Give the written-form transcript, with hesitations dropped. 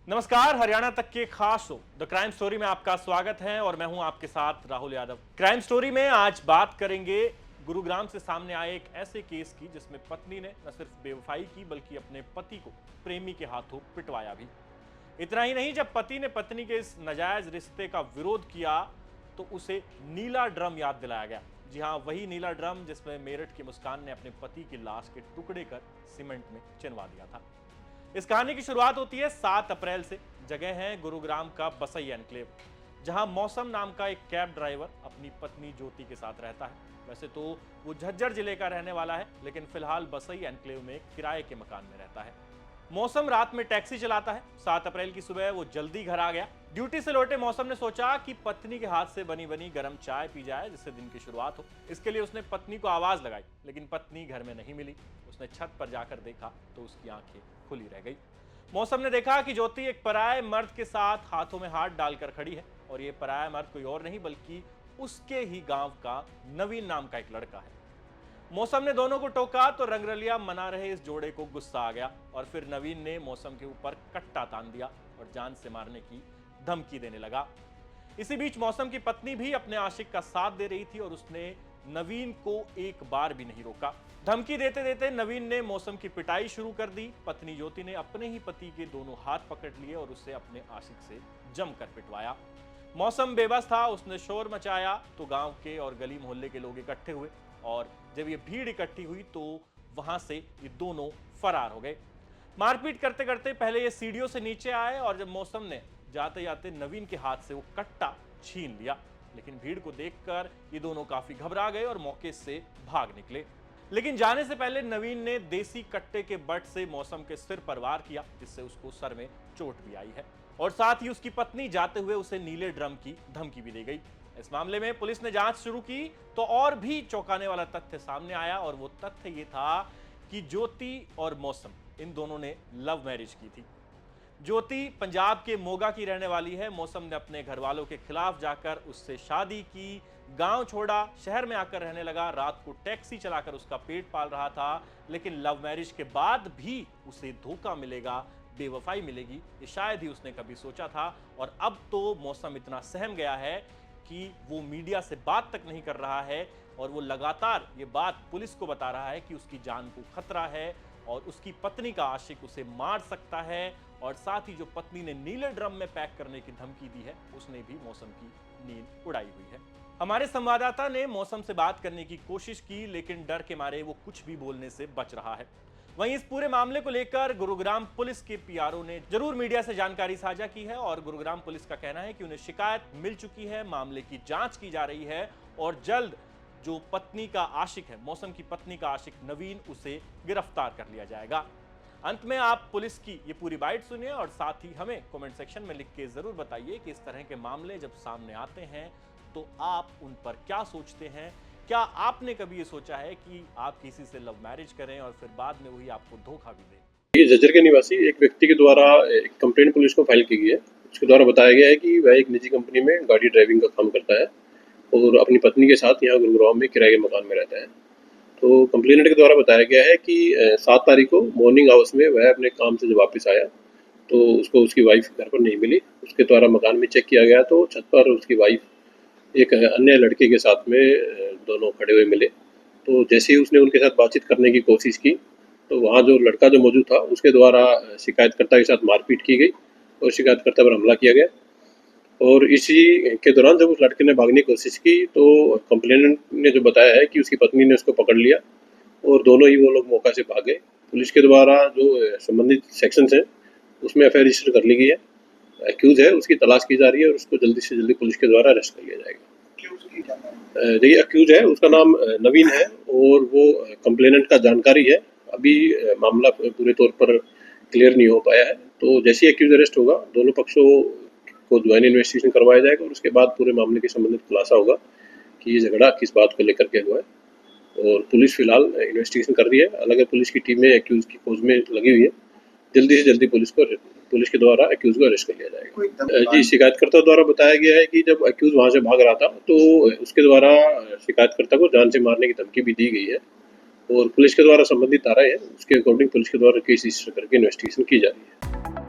नमस्कार, हरियाणा तक के खास शो द क्राइम स्टोरी में आपका स्वागत है और मैं हूं आपके साथ राहुल यादव। क्राइम स्टोरी में आज बात करेंगे गुरुग्राम से सामने आए एक ऐसे केस की जिसमें पत्नी ने न सिर्फ बेवफाई की बल्कि अपने पति को प्रेमी के हाथों पिटवाया भी। इतना ही नहीं, जब पति ने पत्नी के इस नाजायज रिश्ते का विरोध किया तो उसे नीला ड्रम याद दिलाया गया। जी हाँ, वही नीला ड्रम जिसमें मेरठ की मुस्कान ने अपने पति की लाश के टुकड़े कर सीमेंट में चिनवा दिया था। इस कहानी की शुरुआत होती है 7 अप्रैल से। जगह है गुरुग्राम का बसई एनक्लेव, जहां मौसम नाम का एक कैब ड्राइवर अपनी पत्नी ज्योति के साथ रहता है। वैसे तो वो झज्जर जिले का रहने वाला है, लेकिन फिलहाल बसई एनक्लेव में किराए के मकान में रहता है। मौसम रात में टैक्सी चलाता है। 7 अप्रैल की सुबह वो जल्दी घर आ गया। ड्यूटी से लौटे मौसम ने सोचा कि पत्नी के हाथ से बनी बनी गर्म चाय पी जाए जिससे दिन की शुरुआत हो। इसके लिए उसने पत्नी को आवाज लगाई, लेकिन पत्नी घर में नहीं मिली। उसने छत पर जाकर देखा तो उसकी आंखें खुली रह गई। मौसम ने देखा कि ज्योति एक पराये मर्द के साथ हाथों में हाथ डालकर खड़ी है, और ये पराया मर्द कोई और नहीं बल्कि उसके ही गांव का नवीन नाम का एक लड़का है। मौसम ने दोनों को टोका तो रंगरलिया मना रहे इस जोड़े को गुस्सा आ गया, और फिर नवीन ने मौसम के ऊपर कट्टा तान दिया और जान से मारने की धमकी देने लगा। इसी बीच मौसम की पत्नी भी अपने आशिक का साथ दे रही थी और उसने नवीन को एक बार भी नहीं रोका। धमकी देते देते नवीन ने मौसम की पिटाई शुरू कर दी। पत्नी ज्योति ने अपने ही पति के दोनों हाथ पकड़ लिए और उसे अपने आशिक से जमकर पिटवाया। मौसम बेबस था। उसने शोर मचाया तो गांव के और गली मोहल्ले के लोग इकट्ठे हुए, और जब ये भीड़ इकट्ठी हुई तो वहां से ये दोनों फरार हो गए। मारपीट करते करते पहले ये सीढ़ियों से नीचे आए, और जब मौसम ने जाते जाते नवीन के हाथ से वो कट्टा छीन लिया, लेकिन भीड़ को देखकर ये दोनों काफी घबरा गए और मौके से भाग निकले। लेकिन जाने से पहले नवीन ने देसी कट्टे के बट से मौसम के सिर पर वार किया, जिससे उसको सर में चोट भी आई है, और साथ ही उसकी पत्नी जाते हुए उसे नीले ड्रम की धमकी भी दी गई। इस मामले में पुलिस ने जांच शुरू की तो और भी चौंकाने वाला तथ्य सामने आया, और वो तथ्य ये था कि ज्योति और मौसम इन दोनों ने लव मैरिज की थी। ज्योति पंजाब के मोगा की रहने वाली है। मौसम ने अपने घर वालों के खिलाफ जाकर उससे शादी की, गांव छोड़ा, शहर में आकर रहने लगा, रात को टैक्सी चलाकर उसका पेट पाल रहा था। लेकिन लव मैरिज के बाद भी उसे धोखा मिलेगा, बेवफाई मिलेगी, ये शायद ही उसने कभी सोचा था। और अब तो मौसम इतना सहम गया है कि वो मीडिया से बात तक नहीं कर रहा है, और वो लगातार ये बात पुलिस को बता रहा है कि उसकी जान को खतरा है और उसकी पत्नी का आशिक उसे मार सकता है। और साथ ही जो पत्नी ने नीले ड्रम में पैक करने की धमकी दी है, उसने भी मौसम की नींद उड़ाई हुई है। हमारे संवाददाता ने मौसम से बात करने की कोशिश की, लेकिन डर के मारे वो कुछ भी बोलने से बच रहा है। वहीं इस पूरे मामले को लेकर गुरुग्राम पुलिस के पीआरओ ने जरूर मीडिया से जानकारी साझा की है, और गुरुग्राम पुलिस का कहना है कि उन्हें शिकायत मिल चुकी है, मामले की जांच की जा रही है, और जल्द जो पत्नी का आशिक है, मौसम की पत्नी का आशिक नवीन, उसे गिरफ्तार कर लिया जाएगा। अंत में आप पुलिस की ये पूरी बाइट सुनिए, और साथ ही हमें कमेंट सेक्शन में लिख के जरूर बताइए कि इस तरह के मामले जब सामने आते हैं तो आप उन पर क्या सोचते हैं। क्या आपने कभी ये सोचा है कि आप किसी से लव मैरिज करें और फिर बाद में वही आपको धोखा भी दे? ये झज्जर के निवासी एक व्यक्ति के द्वारा एक कंप्लेंट पुलिस को फाइल की गई है। उसके द्वारा बताया गया है कि वह एक निजी कंपनी में गाड़ी ड्राइविंग का काम करता है और अपनी पत्नी के साथ यहाँ गुरुग्राम में किराए के मकान में रहता है। तो कंप्लेनेंट के द्वारा बताया गया है कि 7 तारीख को मॉर्निंग आवर्स में वह अपने काम से जब वापस आया तो उसको उसकी वाइफ घर पर नहीं मिली। उसके द्वारा मकान में चेक किया गया तो छत पर उसकी वाइफ एक अन्य लड़के के साथ में दोनों खड़े हुए मिले। तो जैसे ही उसने उनके साथ बातचीत करने की कोशिश की तो वहाँ जो लड़का जो मौजूद था उसके द्वारा शिकायतकर्ता के साथ मारपीट की गई और शिकायतकर्ता पर हमला किया गया। और इसी के दौरान जब उस लड़के ने भागने की कोशिश की तो कंप्लेनेंट ने जो बताया है कि उसकी पत्नी ने उसको पकड़ लिया और दोनों ही वो लोग मौका से भागे। पुलिस के द्वारा जो संबंधित सेक्शंस हैं उसमें एफआईआर रजिस्टर कर ली गई है। एक्यूज है उसकी तलाश की जा रही है और उसको जल्दी से जल्दी पुलिस के द्वारा अरेस्ट कर लिया जाएगा। देखिए, एक्यूज है उसका नाम नवीन है और वो कंप्लेनेंट का जानकारी है। अभी मामला पूरे तौर पर क्लियर नहीं हो पाया है। तो जैसे ही एक्यूज अरेस्ट होगा दोनों पक्षों को ज्वाइन इन्वेस्टिगेशन करवाया जाएगा और उसके बाद पूरे मामले के संबंधित खुलासा होगा कि ये झगड़ा किस बात को लेकर के हुआ है। और पुलिस फिलहाल इन्वेस्टिगेशन कर रही है। अलग अलग पुलिस की टीमें एक्यूज की खोज में लगी हुई है। जल्दी से जल्दी पुलिस के द्वारा एक्यूज को अरेस्ट कर लिया जाएगा। जी, शिकायतकर्ता द्वारा बताया गया है कि जब एक्यूज वहां से भाग रहा था तो उसके द्वारा शिकायतकर्ता को जान से मारने की धमकी भी दी गई है और पुलिस के द्वारा संबंधित धाराएं हैं उसके अकॉर्डिंग पुलिस के द्वारा केस रजिस्टर करके इन्वेस्टिगेशन की जा रही है।